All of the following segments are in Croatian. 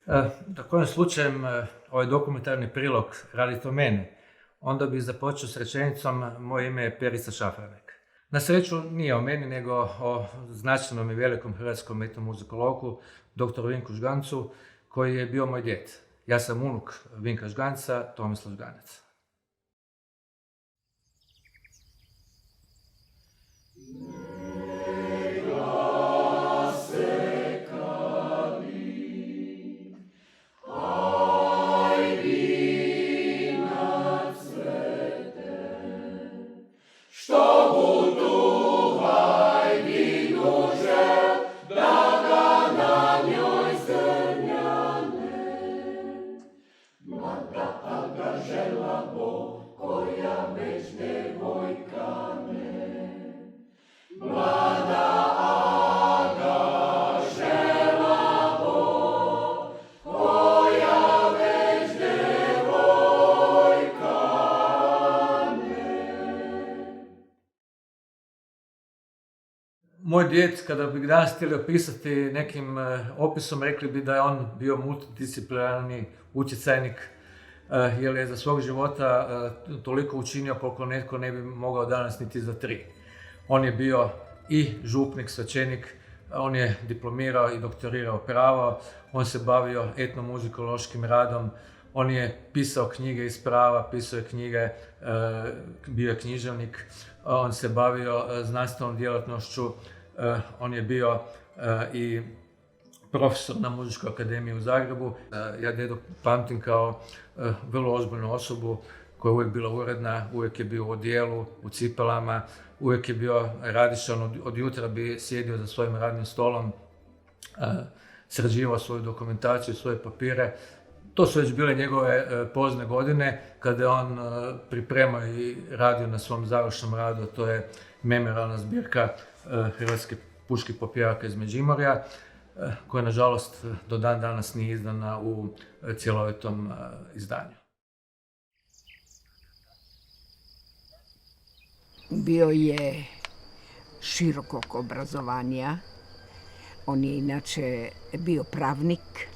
Da kojim slučajem ovaj dokumentarni prilog radite o meni, onda bih započeo s rečenicom moje ime je Perica Šafranek. Na sreću nije o meni, nego o značajnom i velikom hrvatskom etnomuzikologu, dr. Vinku Žgancu, koji je bio moj djed. Ja sam unuk Vinka Žganca, Tomislav Žganac. Moj djed, kada bi danas htjeli opisati nekim opisom, rekli bi da je on bio multidisciplinarni utjecajnik, jer je za svog života toliko učinio koliko netko ne bi mogao danas niti za 3. On je bio i župnik, svećenik, on je diplomirao i doktorirao pravo, on se bavio etnomuzikološkim radom, on je pisao knjige iz prava, pisao je knjige, bio je književnik, on se bavio znanstvenom djelatnošću, on je bio i profesor na Muzičkoj akademiji u Zagrebu. Ja djedu pamtim kao vrlo ozbiljnu osobu koja je uvijek bila uredna, uvijek je bio u odijelu, u cipelama, uvijek je bio radišan, od jutra bi sjedio za svojim radnim stolom, sređivao svoju dokumentaciju, svoje papire. To su već bile njegove pozne godine, kada je on pripremao i radio na svom završnom radu, to je memorijalna zbirka hrvatskih pučkih popjevaka iz Međimurja, koja nažalost do dan danas nije izdana u cjelovitom izdanju. Bio je širokog obrazovanja, on je inače bio pravnik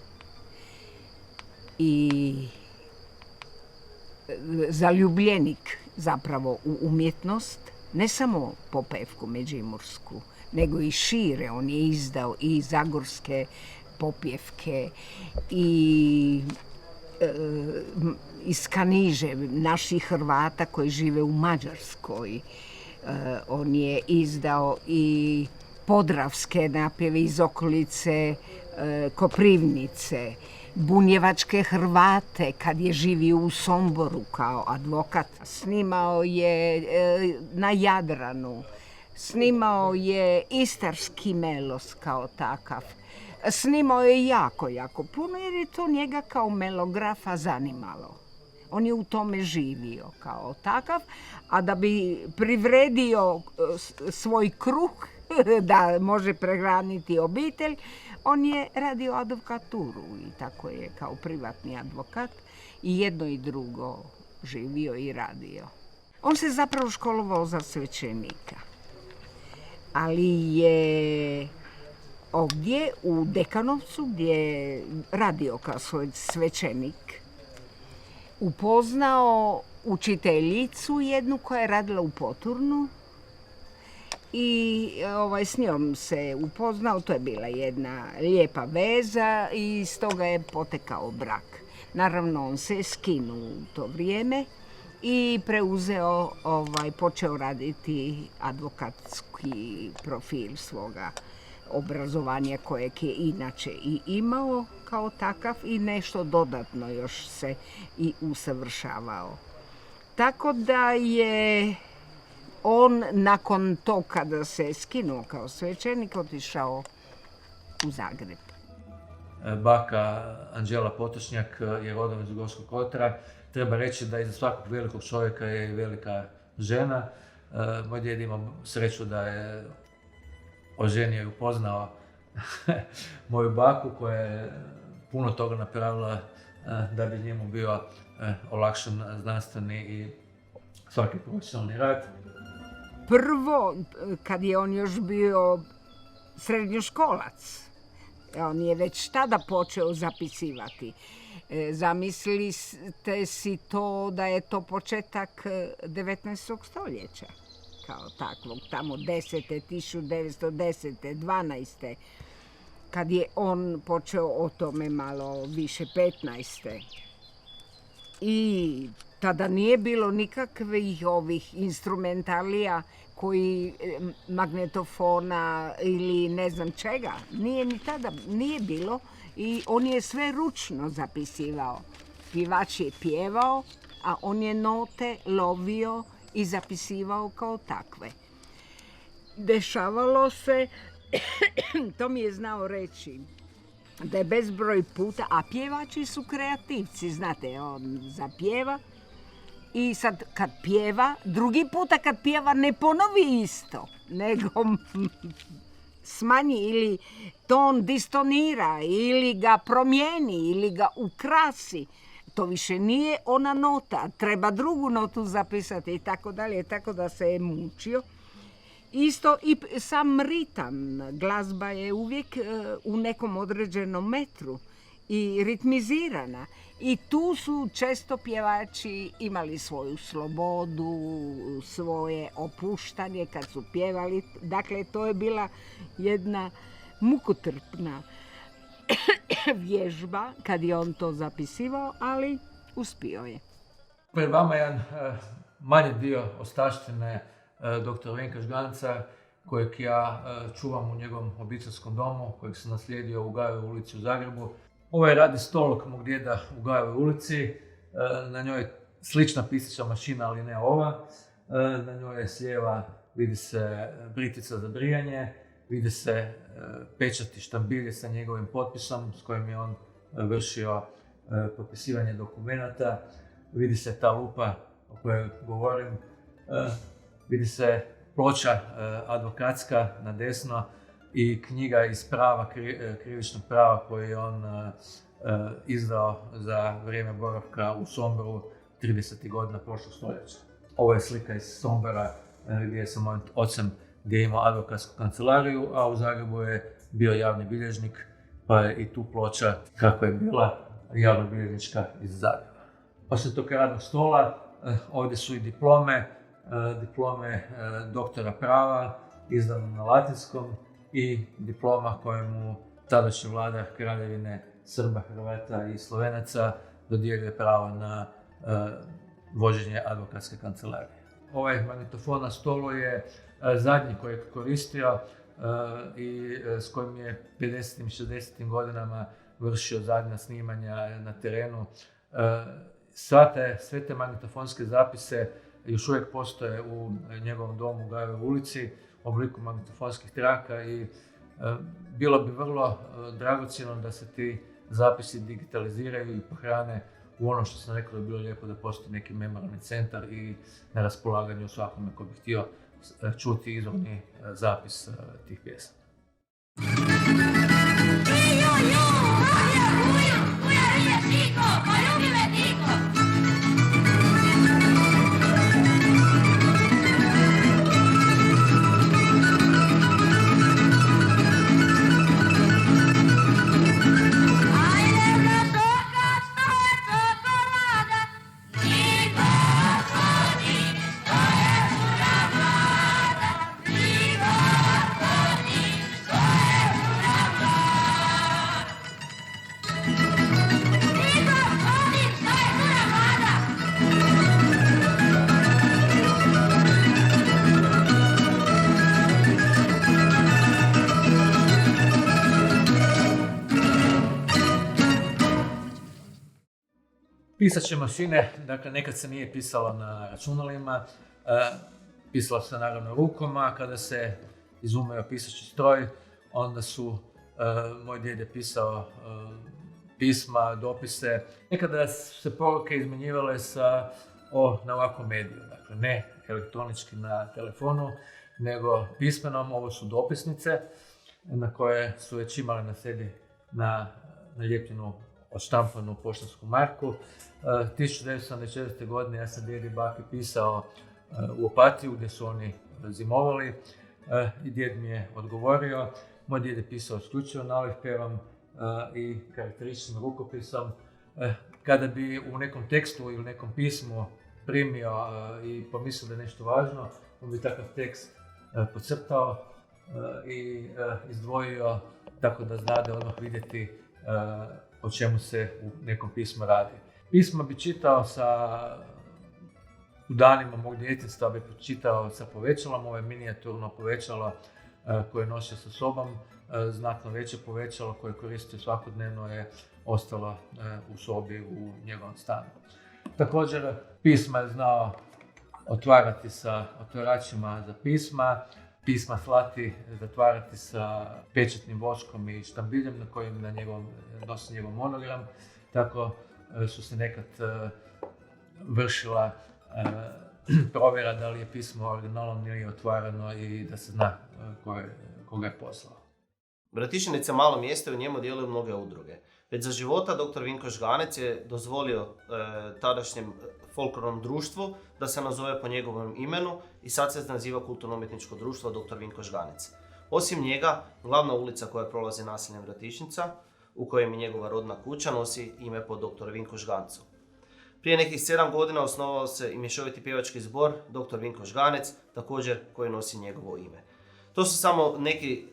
i zaljubljenik zapravo u umjetnost, ne samo popevku međimursku, nego i šire. On je izdao i zagorske popjevke i iz Kaniže, naših Hrvata koji žive u Mađarskoj. On je izdao i podravske napjeve iz okolice Koprivnice, bunjevačke Hrvate kad je živio u Somboru kao advokat. Snimao je na Jadranu, snimao je istarski melos kao takav. Snimao je jako puno jer je to njega kao melografa zanimalo. On je u tome živio kao takav, a da bi privredio svoj kruh, da može prehraniti obitelj, on je radio advokaturu i tako je kao privatni advokat i jedno i drugo živio i radio. On se zapravo školovao za svećenika, ali je ovdje u Dekanovcu, gdje je radio kao svoj svećenik, upoznao učiteljicu jednu koja je radila u Poturnu i s njom se upoznao. To je bila jedna lijepa veza i stoga je potekao brak. Naravno, on se je skinuo u to vrijeme i preuzeo, počeo raditi advokatski profil svoga obrazovanja kojeg je inače i imao kao takav i nešto dodatno još se i usavršavao. Tako da je on nakon to kada se skinuo kao svećenik otišao u Zagreb. Baka Anđela Potočnjak je rodom iz Gorskog kotara. Treba reći da iza svakog velikog čovjeka je i velika žena. Moj djed ima sreću da je oženio i upoznao moju baku koja je puno toga napravila da bi njemu bio olakšan znanstveni i svaki profesionalni rad. Prvo, kad je on još bio srednjoškolac, On je već tada počeo zapisivati. Zamislite si to da je to početak 19. stoljeća. Kao takvog, tamo 1910. 12. kad je on počeo o tome malo više 15. I tada nije bilo nikakvih ovih instrumentalija koji magnetofona ili ne znam čega. Nije bilo i on je sve ručno zapisivao. Pjevač je pjevao, a on je note lovio i zapisivao kao takve. Dešavalo se, to mi je znao reći, da je bezbroj puta, a pjevači su kreativci, znate, on zapjeva i sad kad pjeva, drugi puta kad pjeva ne ponovi isto, nego smanji ili ton distonira ili ga promijeni ili ga ukrasi. To više nije ona nota, treba drugu notu zapisati i tako dalje, tako da se je mučio. Isto i sam ritam, glazba je uvijek u nekom određenom metru i ritmizirana. I tu su često pjevači imali svoju slobodu, svoje opuštanje kad su pjevali. Dakle, to je bila jedna mukotrpna vježba kad je on to zapisivao, ali uspio je. Pred vama je jedan manji dio ostavštine dr. Venka Žganca, kojeg ja čuvam u njegovom obiteljskom domu, kojeg sam naslijedio u Gajevoj ulici u Zagrebu. Ovo je radi stol mog djeda u Gajevoj ulici, na njoj je slična pisaća mašina, ali ne ova. Na njoj je s lijeva, vidi se britica za brijanje, vidi se pečat i štambilje sa njegovim potpisom s kojim je on vršio potpisivanje dokumenata. Vidi se ta lupa o kojoj govorim, vidi se ploča advokatska na desno i knjiga iz prava, krivičnog prava koju je on izdao za vrijeme boravka u Somboru 30. godina prošlog stoljeća. Ovo je slika iz Sombora gdje je sa mojim ocem gdje je imao advokatsku kancelariju, a u Zagrebu je bio javni bilježnik, pa je i tu ploča kako je bila javnobilježnička iz Zagreba. Osim tog radnog stola, ovdje su i diplome doktora prava, izdano na latinskom, i diploma kojemu tadašnji vladar Kraljevine Srba, Hrvata i Slovenaca dodjeljuje pravo na vođenje advokatske kancelarije. Ovaj magnetofon na stolu je zadnji kojeg je koristio i s kojim je 50. i 60. godinama vršio zadnja snimanja na terenu. Sve te magnetofonske zapise još uvijek postoje u njegovom domu u Gajevoj ulici u obliku magnetofonskih traka i bilo bi vrlo dragocjeno da se ti zapisi digitaliziraju i pohrane u ono što sam rekao da bi bilo lijepo da postoji neki memorijalni centar i na raspolaganju svakome ko bi htio čuti izvorni zapis tih pjesama. Pisaće mašine, dakle nekad se nije pisalo na računalima, pisalo se naravno rukama. Kada se izumio pisaći stroj, onda su moj djed je pisao pisma, dopise. Nekada su se poruke izmjenjivale na ovakvom mediju, dakle ne elektronički na telefonu, nego pismenom. Ovo su dopisnice na koje su već imali na sebi nalijepljenu odštampanu poštansku marku. 1974. godine ja sam djedi i baki pisao u Opatiju gdje su oni zimovali i djed mi je odgovorio Moj djed je pisao isključivo naliv perom i karakterističnim rukopisom. Kada bi u nekom tekstu ili nekom pismu primio i pomislio da je nešto važno, on bi takav tekst podcrtao i izdvojio tako da zna da odmah vidjeti o čemu se u nekom pismu radi. Pisma bi čitao u danima mog djetinjstva bi čitao sa povećalom, ovo je minijaturno povećalo koje nosi sa sobom, znatno veće povećalo koje koristio svakodnevno je ostalo u sobi u njegovom stanu. Također pisma je znao otvarati sa otvaračima za pisma slati, zatvarati sa pečatnim voškom i štambiljem na kojem nosi njegov monogram. Tako su se nekad vršila provjera da li je pismo originalno ili otvarano i da se zna koga je poslao. Bratišinac je malo mjesto i u njemu djeluju mnoge udruge. Već za života dr. Vinko Žganec je dozvolio tadašnjem folklornom društvu da se nazove po njegovom imenu i sad se naziva Kulturno-umjetničko društvo dr. Vinko Žganec. Osim njega, glavna ulica koja prolazi naseljem Bratišnica, u kojem je njegova rodna kuća, nosi ime po dr. Vinko Žgancu. Prije nekih 7 godina osnovao se i mješoviti pjevački zbor dr. Vinko Žganec, također koji nosi njegovo ime. To su samo neki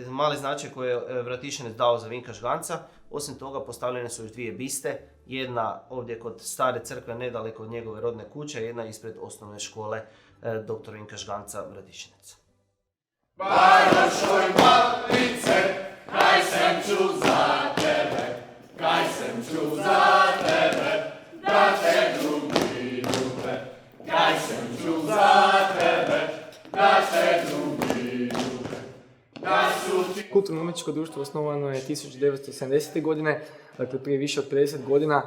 mali značaj koje je Bratišinac dao za Vinka Žganca. Osim toga postavljene su još 2 biste, jedna ovdje kod stare crkve nedaleko od njegove rodne kuće, jedna ispred osnovne škole dr. Vinka Žganca Bratišinac. Barošoj Matrice, kaj sem čul za tebe, da te drugi ljube, kaj sem čul za tebe, da te drugi ljube, da su ti... Kulturno-umjetničko društvo osnovano je 1970. godine, dakle prije više od 50 godina.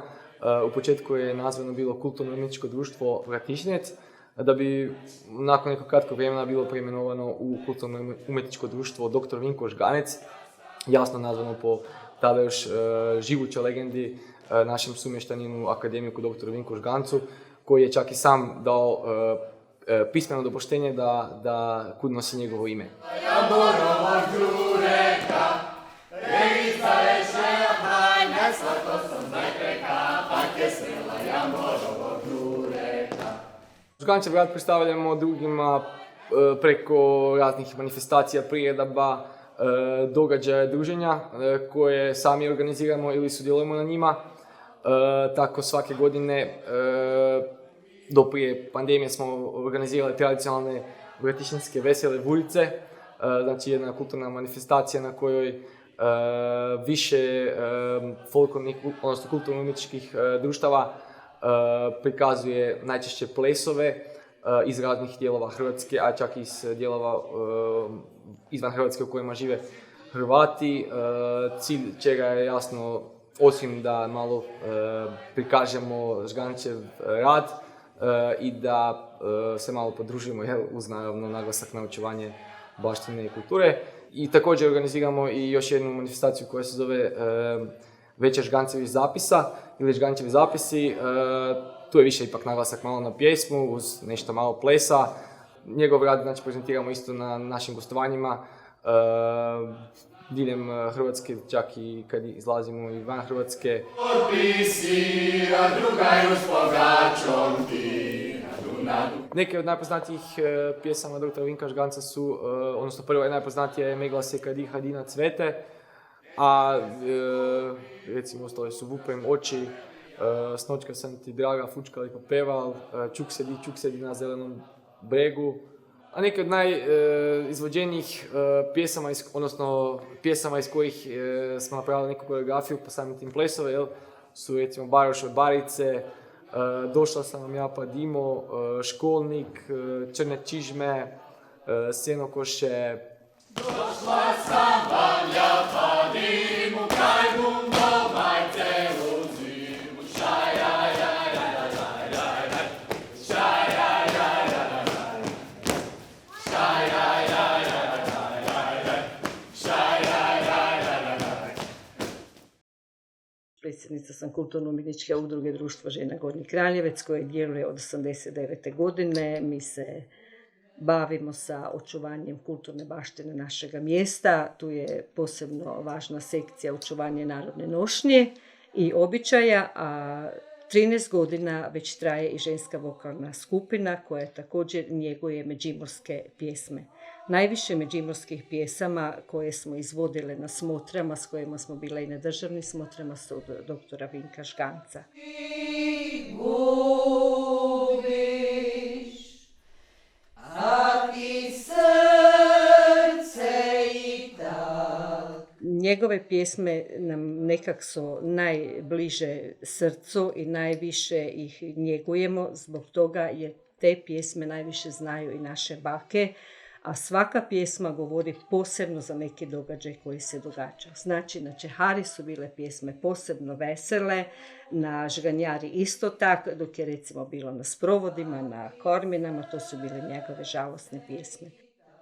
U početku je nazvano bilo Kulturno-umjetničko društvo Bratišinac, da bi nakon nekog kratkog vremena bilo preimenovano u Kulturno-umjetničko društvo dr. Vinko Žganec, jasno nazvano po tada još živućoj legendi našem sumještaninu akademiku dr. Vinku Žgancu, koji je čak i sam dao pismeno dopuštenje da kud nosi njegovo ime. Žgančev rad predstavljamo drugima preko raznih manifestacija, priredaba, događaja, druženja koje sami organiziramo ili sudjelujemo na njima. Tako svake godine, do prije pandemije, smo organizirali tradicionalne bratišinske vesele vurice, znači jedna kulturna manifestacija na kojoj više folklornih, odnosno kulturno-umjetničkih društava prikazuje najčešće plesove iz raznih dijelova Hrvatske, a čak i iz dijelova izvan Hrvatske u kojima žive Hrvati. Cilj čega je jasno, osim da malo prikažemo Žgančev rad i da se malo podružimo uz naravno naglasak na očuvanje baštine i kulture. I također organiziramo i još jednu manifestaciju koja se zove Večer Žgancevih zapisa ili Žgančevi zapisi. Tu je više ipak naglasak malo na pjesmu uz nešto malo plesa. Njegov rad znači prezentiramo isto na našim gostovanjima diljem Hrvatske, čak i kad izlazimo i van Hrvatske. Neke od najpoznatijih pjesama dr. Vinka Žganca su, odnosno prva je najpoznatija je Megla se kad diha dina cvete, a recimo ostale su Vuprem oči, Snočka sam ti draga, fučkali popeval, Čuk sedi na zelenom bregu. A neke od najizvođenijih pjesama iz kojih smo napravili neku koreografiju pa samim tim plesove, su recimo Baroš od Barice, Došla sam vam ja pa Dimo, Školnik, Črne čižme, Sjenokoše. Došla sam vam ja pa Dimo, kaj bum domaj celu zimu, Predsjednica sam Kulturno-umjetničke udruge Društva žena Gornji Kraljevec koje djeluje od 1989. godine. Mi se bavimo sa očuvanjem kulturne baštine našega mjesta. Tu je posebno važna sekcija očuvanje narodne nošnje i običaja, a 13 godina već traje i ženska vokalna skupina koja također njeguje međimurske pjesme. Najviše međimurskih pjesama koje smo izvodile na smotrama, s kojima smo bile i na državnim smotrama, su od doktora Vinka Žganca. Njegove pjesme nam nekak su najbliže srcu i najviše ih njegujemo, zbog toga jer te pjesme najviše znaju i naše bake, a svaka pjesma govori posebno za neki događaj koji se događa. Znači, na Čehari su bile pjesme posebno vesele, na Žganjari isto tako, dok je recimo bilo na sprovodima, na korminama, to su bile njegove žalosne pjesme.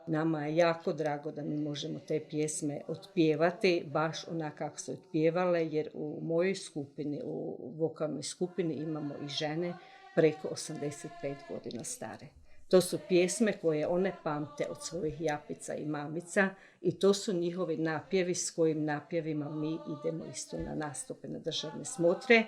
Nama je jako drago da mi možemo te pjesme otpjevati baš onak kako su otpjevale, jer u mojoj skupini, u vokalnoj skupini imamo i žene preko 85 godina stare. To su pjesme koje one pamte od svojih japica i mamica i to su njihovi napjevi s kojim napjevima mi idemo isto na nastupe na državne smotre.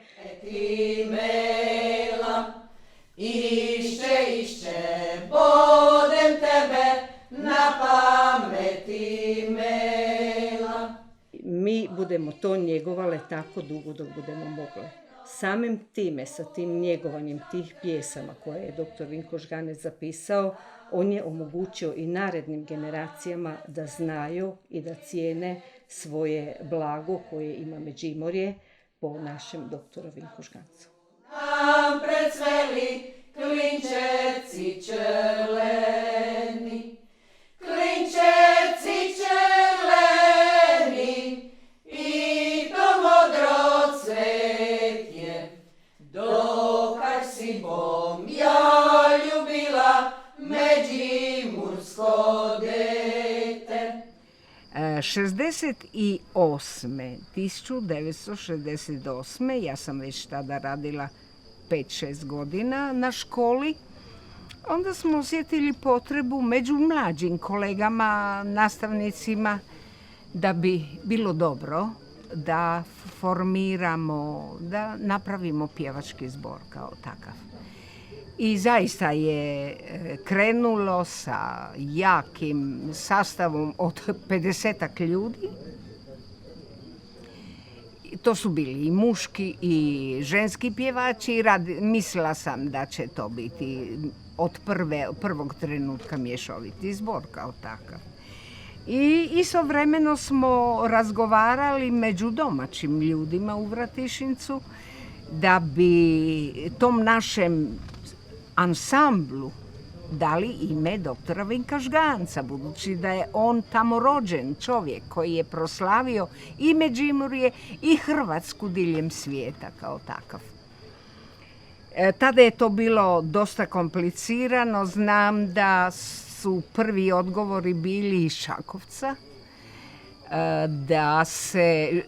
Bodem tebe na pameti mela. Mi budemo to njegovale tako dugo dok budemo mogle. Samim time, sa tim njegovanjem tih pjesama koje je dr. Vinko Žganec zapisao, on je omogućio i narednim generacijama da znaju i da cijene svoje blago koje ima Međimurje po našem doktoru Vinku Žgancu. Nam predsveli klinčeci čerleni, klinčeci čerleni, i to modro cvetje, dokaj si bom ja ljubila međimursko dete. 1968. ja sam već tada radila 5-6 godina na školi. Onda smo osjetili potrebu među mlađim kolegama, nastavnicima, da bi bilo dobro da formiramo, da napravimo pjevački zbor kao takav. I zaista je krenulo sa jakim sastavom od 50-ak ljudi. To su bili i muški i ženski pjevači. Mislila sam da će to biti od prvog trenutka mješoviti zbor kao takav. I istovremeno smo razgovarali među domaćim ljudima u Vratišincu da bi tom našem ansamblu dali ime doktora Vinka Žganca, budući da je on tamo rođen čovjek koji je proslavio i Međimurje i Hrvatsku diljem svijeta kao takav. Tada je to bilo dosta komplicirano. Znam da su prvi odgovori bili iz Šakovca, da se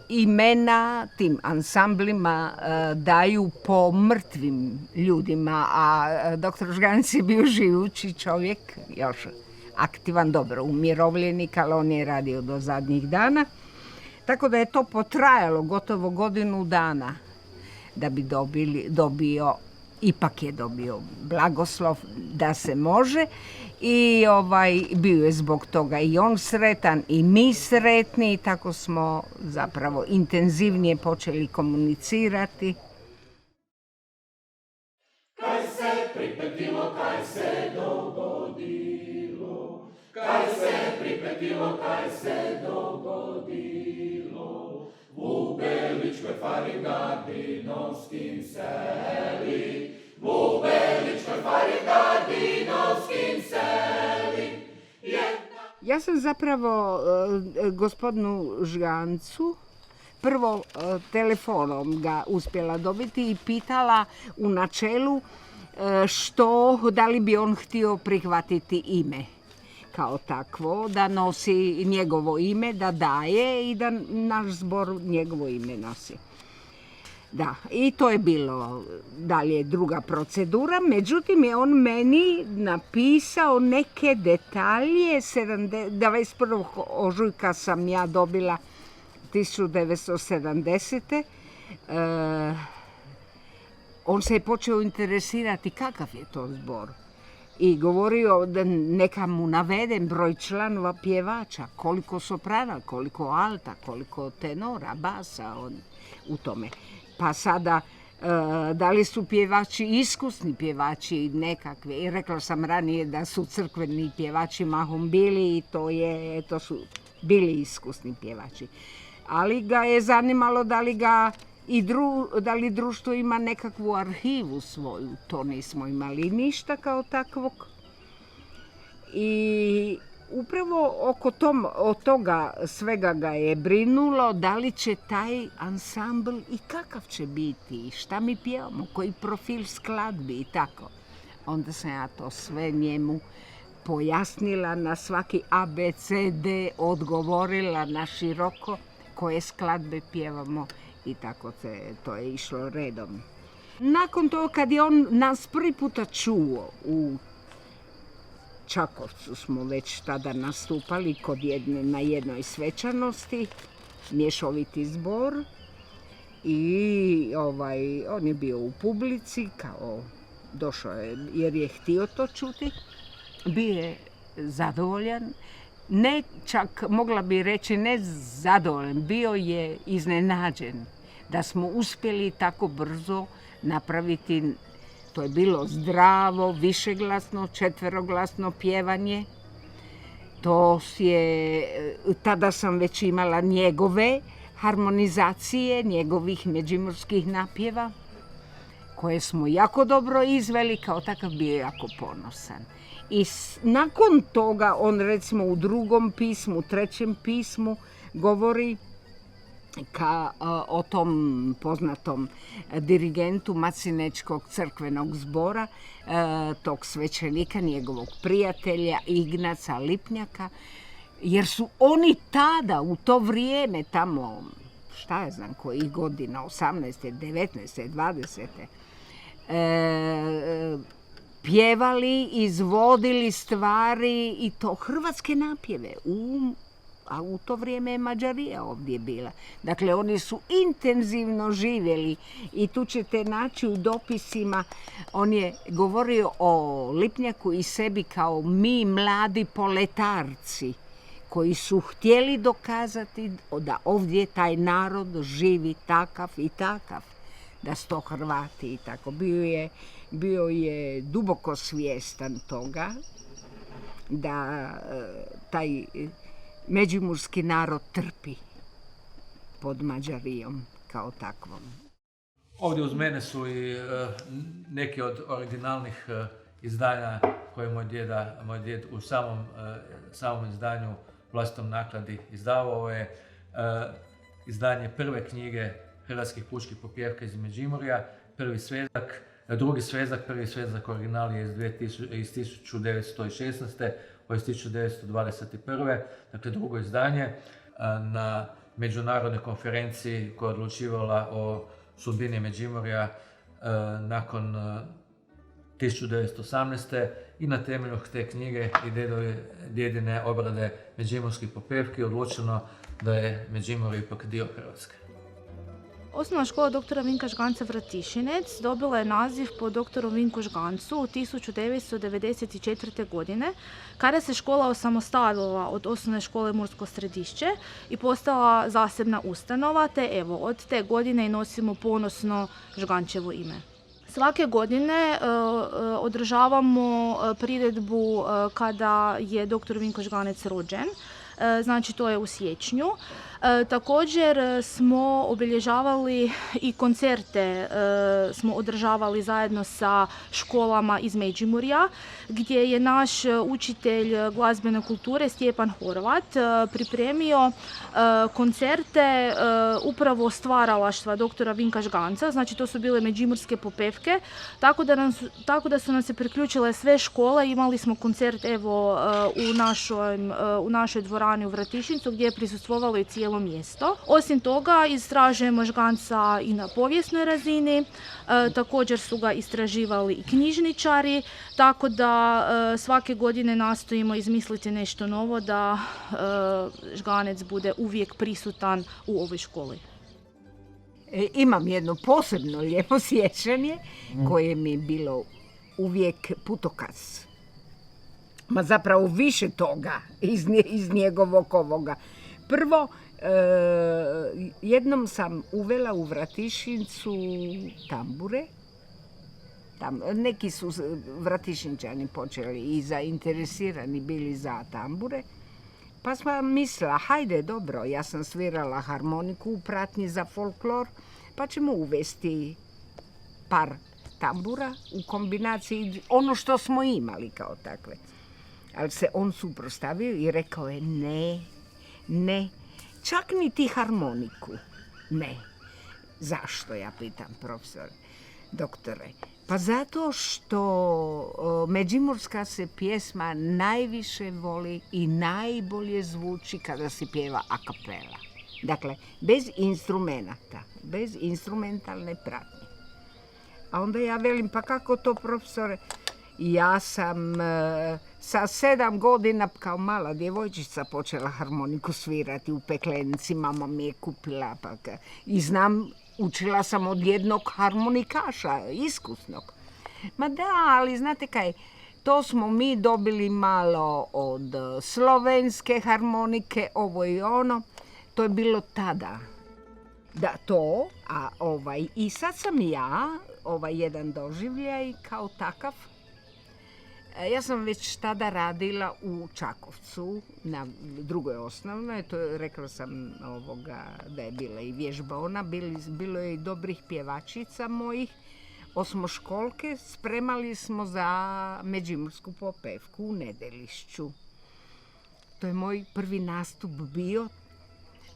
imena tim ansamblima daju po mrtvim ljudima, a dr. Žganec je bio živući čovjek, još aktivan, dobro umirovljenik, ali on je radio do zadnjih dana. Tako da je to potrajalo gotovo godinu dana da bi ipak je dobio blagoslov da se može. I bio je zbog toga i on sretan i mi sretni, i tako smo zapravo intenzivnije počeli komunicirati. Kaj se pripetilo, kaj se dogodilo, kaj se pripetilo, kaj se dogodilo, u Beličkoj Farigardinovskim seli, u Beličkoj Farigardinovskim seli. Ja sam zapravo gospodinu Žgancu prvo telefonom ga uspjela dobiti i pitala u načelu da li bi on htio prihvatiti ime kao takvo, da nosi njegovo ime, da daje i da naš zbor njegovo ime nosi. Da, i to je bilo dalje druga procedura, međutim je on meni napisao neke detalje, 21. ožujka sam ja dobila 1970. On se je počeo interesirati kakav je to zbor i govorio da neka mu navedem broj članova pjevača, koliko soprana, koliko alta, koliko tenora, basa u tome. Pa sada, da li su pjevači iskusni pjevači nekakve, i rekla sam ranije da su crkveni pjevači mahom bili i to su bili iskusni pjevači. Ali ga je zanimalo da li društvo ima nekakvu arhivu svoju, to nismo imali ništa kao takvog. I upravo od toga svega ga je brinulo da li će taj ansambl i kakav će biti, šta mi pjevamo, koji profil skladbi i tako. Onda sam ja to sve njemu pojasnila na svaki A, B, C, D, odgovorila na široko koje skladbe pjevamo i tako to je išlo redom. Nakon toga kad je on nas prvi puta čuo u Čakovcu smo već tada nastupali na jednoj svečanosti, mješoviti zbor i on je bio u publici, došao je jer je htio to čuti, bio je zadovoljan, ne čak mogla bi reći ne zadovoljan, bio je iznenađen da smo uspjeli tako brzo napraviti. To je bilo zdravo, višeglasno, četveroglasno pjevanje. Tada sam već imala njegove harmonizacije, njegovih međimurskih napjeva, koje smo jako dobro izveli, kao takav bio jako ponosan. I nakon toga on recimo u drugom pismu, trećem pismu govori o tom poznatom dirigentu Macinečkog crkvenog zbora, tog svećenika, njegovog prijatelja Ignaca Lipnjaka, jer su oni tada, u to vrijeme, tamo, šta ja znam kojih godina, 18. 19. 20. Pjevali, izvodili stvari i to hrvatske napjeve, a u to vrijeme je Mađarija ovdje bila. Dakle, oni su intenzivno živjeli i tu ćete naći u dopisima, on je govorio o Lipnjaku i sebi kao mi mladi poletarci koji su htjeli dokazati da ovdje taj narod živi takav i takav, da su to Hrvati i tako. Bio je duboko svjestan toga da taj međimurski narod trpi pod Mađarijom kao takvom. Ovdje uz mene su i neki od originalnih izdanja koje moj djed u samom izdanju vlastitom nakladi izdavao. Ovo je izdanje prve knjige hrvatskih pučkih popjevka iz Međimurja, prvi svezak, prvi svezak original je iz 1916. Ovo je iz 1921. Dakle, drugo izdanje na međunarodnoj konferenciji koja je odlučivala o sudbini Međimurja nakon 1918. i na temelju te knjige i djedine obrade međimurskih popevki odlučeno da je Međimurje ipak dio Hrvatske. Osnovna škola doktora Vinka Žganca Vratišinec dobila je naziv po doktoru Vinku Žgancu u 1994. godine, kada se škola osamostalila od osnovne škole Mursko Središće i postala zasebna ustanova, te evo, od te godine i nosimo ponosno Žgančevo ime. Svake godine održavamo priredbu kada je doktor Vinko Žganec rođen, znači to je u siječnju. Također smo obilježavali i koncerte, smo održavali zajedno sa školama iz Međimurja, gdje je naš učitelj glazbene kulture Stjepan Horvat pripremio koncerte upravo stvaralaštva doktora Vinka Žganca, znači to su bile međimurske popevke, tako da su nam se priključile sve škole. Imali smo koncert evo u našoj dvorani u Vratišincu gdje je prisustvovalo i cijelo cijelo mjesto. Osim toga, istražujemo žganca i na povijesnoj razini, također su ga istraživali i knjižničari, tako da svake godine nastojimo izmisliti nešto novo da žganec bude uvijek prisutan u ovoj školi. Imam jedno posebno lijepo sjećanje koje mi je bilo uvijek putokaz. Ma zapravo više toga iz njegovog ovoga. Prvo, jednom sam uvela u Vratišnicu tambure. Neki su Vratišničani počeli i zainteresirani bili za tambure. Pa sam mislila, hajde, dobro, ja sam svirala harmoniku u pratnji za folklor, pa ćemo uvesti par tambura u kombinaciji ono što smo imali kao takve. Ali se on suprotstavio i rekao je ne, čak ni ti harmoniku, ne. Zašto, ja pitam profesore, doktore? Pa zato što međimurska se pjesma najviše voli i najbolje zvuči kada se pjeva a cappella. Dakle, bez instrumenata, bez instrumentalne pratnje. A onda ja velim, pa kako to, profesore? Ja sam sa 7 godina kao mala djevojčica počela harmoniku svirati u Peklenici. Mama mi je kupila i znam, učila sam od jednog harmonikaša, iskusnog. Ma da, ali znate kaj, to smo mi dobili malo od slovenske harmonike, ovo i ono. To je bilo tada. Da, to, i sad sam ja, jedan doživljaj kao takav. Ja sam već tada radila u Čakovcu na drugoj osnovnoj, rekla sam da je bila i vježbaona, bilo je i dobrih pjevačica mojih, osmoškolke, spremali smo za Međimursku popevku u Nedelišću. To je moj prvi nastup bio,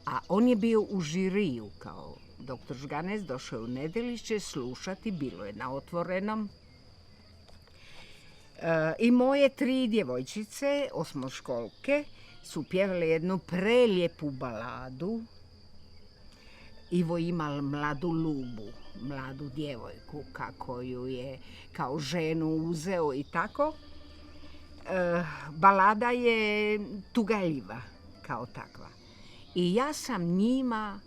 a on je bio u žiriju kao doktor Žganec, došao je u Nedelišće slušati, bilo je na otvorenom. I moje 3 djevojčice, osmoškolke, su pjevale jednu prelijepu baladu. Ivo imal mladu Lubu, mladu djevojku, kako ju je kao ženu uzeo i tako. Balada je tugaljiva kao takva. I ja sam njima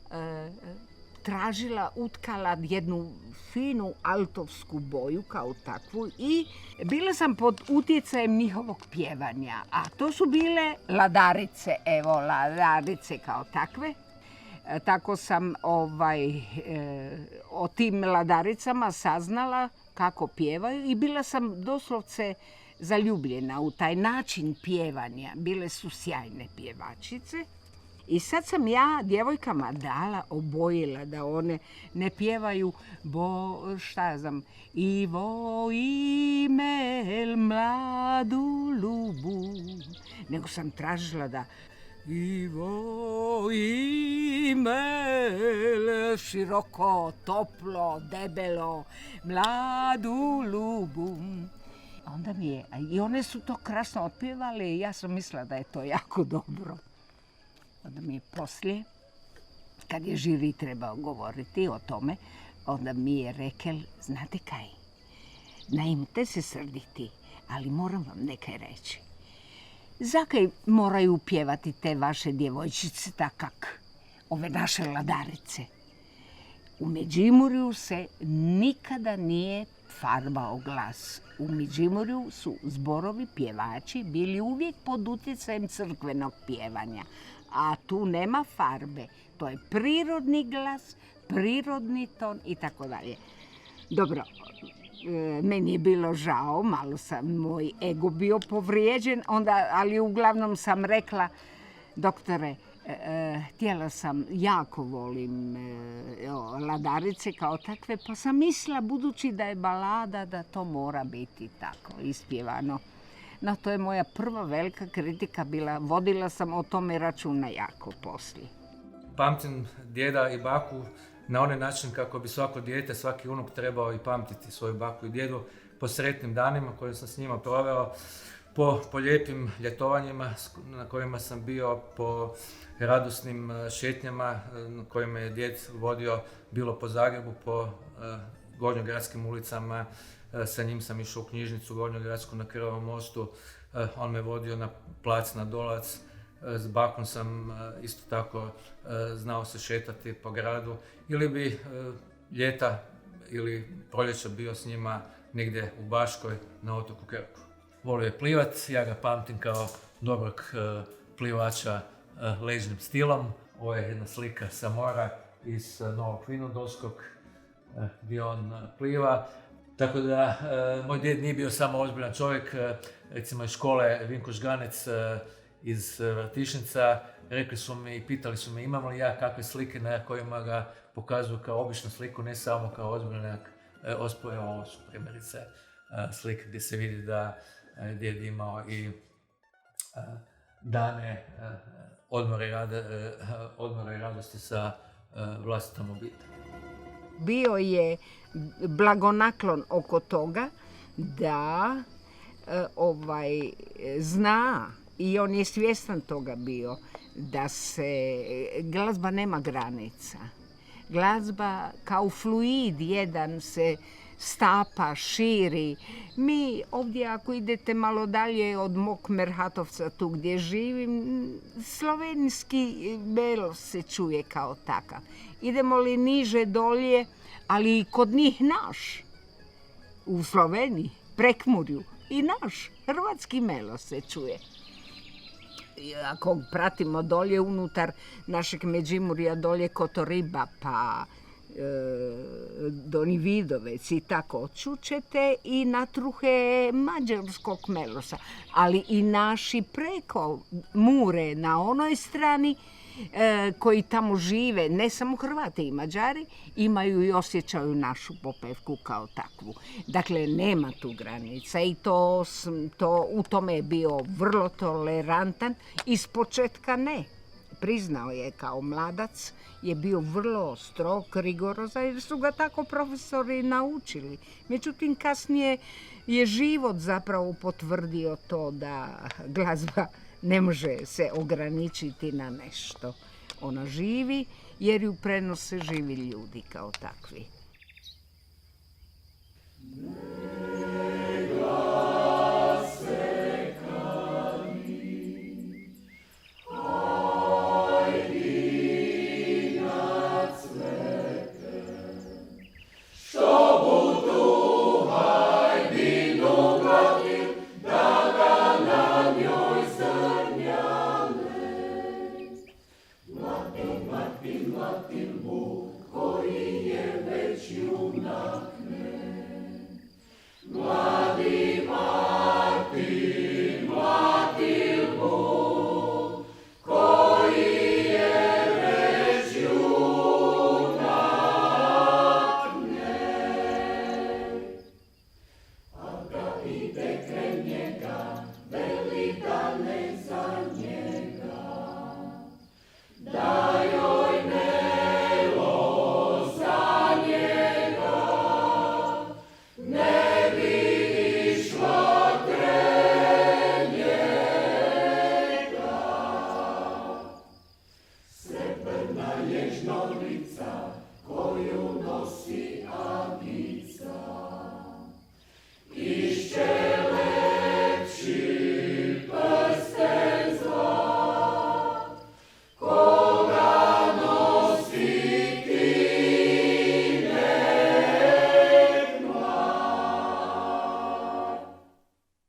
tražila, utkala jednu finu altovsku boju kao takvu i bila sam pod utjecajem njihovog pjevanja. A to su bile ladarice, evo ladarice kao takve. Tako sam o tim ladaricama saznala kako pjevaju i bila sam doslovce zaljubljena u taj način pjevanja. Bile su sjajne pjevačice. I sad sam ja djevojkama dala, obojila da one ne pjevaju Ivo imel mladu Lubu, nego sam tražila da Ivo imel široko, toplo, debelo, mladu Lubu. Onda mi je, i one su to krasno otpjevale i ja sam mislila da je to jako dobro. Onda mi je poslije, kad je žiri trebao govoriti o tome, onda mi je rekel, znate kaj, naimte se srditi, ali moram vam nekaj reći. Zakaj moraju pjevati te vaše djevojčice takak, ove naše ladarice? U Međimurju se nikada nije farbao glas. U Međimurju su zborovi pjevači bili uvijek pod utjecajem crkvenog pjevanja. A tu nema farbe. To je prirodni glas, prirodni ton i tako dalje. Dobro, meni je bilo žao, malo sam moj ego bio povrijeđen, ali uglavnom sam rekla, doktore, htjela sam, jako volim ladarice kao takve, pa sam mislila, budući da je balada, da to mora biti tako ispjevano. No, to je moja prva velika kritika bila. Vodila sam o tome računa jako poslije. Pamtim djeda i baku na onaj način kako bi svako dijete, svaki unuk trebao i pamtiti svoju baku i djedu po sretnim danima koje sam s njima proveo. po lijepim ljetovanjima na kojima sam bio, po radosnim šetnjama na kojima je djed vodio bilo po Zagrebu, po gornjogradskim ulicama. Sa njim sam išao u knjižnicu gornjogradsku na Krvavom mostu, on me vodio na plac na Dolac. S bakom sam isto tako znao se šetati po gradu, ili bi ljeta ili proljeća bio s njima negdje u Baškoj na otoku Krku. Volio je plivat, ja ga pamtim kao dobrog plivača ležnim stilom. Ovo je jedna slika sa mora iz Novog Vinodolskog gdje on pliva. Tako da moj djed nije bio samo ozbiljan čovjek, recimo iz škole Vinko Žganec iz Vratišnica, rekli su mi i pitali su me imam li ja kakve slike na kojima ga pokazuju kao običnu sliku, ne samo kao ozbiljnak. Ovo su primjerice slike gdje se vidi da je djed imao i dane odmora i radosti sa vlastitom obitelji. Bio je blagonaklon oko toga da zna, i on je svjestan toga bio, da se glazba nema granica. Glazba kao fluid jedan se stapa, širi. Mi ovdje, ako idete malo dalje od mog Merhatovca, tu gdje živim, slovenski belo se čuje kao takav. Idemo li niže dolje, ali i kod njih naš, u Sloveniji, Prekmurju, i naš hrvatski melo se čuje. Ako pratimo dolje unutar našeg Međimurja, dolje Kotoriba, pa Donji Vidovec i tako, čućete i natruhe mađarskog melosa, ali i naši preko Mure na onoj strani koji tamo žive, ne samo Hrvati i Mađari, imaju i osjećaju našu popevku kao takvu. Dakle, nema tu granica i u tome je bio vrlo tolerantan. Ispočetka ne. Priznao je kao mladac, je bio vrlo strog, rigorozan jer su ga tako profesori naučili. Međutim, kasnije je život zapravo potvrdio to da glazba ne može se ograničiti na nešto. Ona živi jer ju prenose živi ljudi kao takvi. Koji je već junak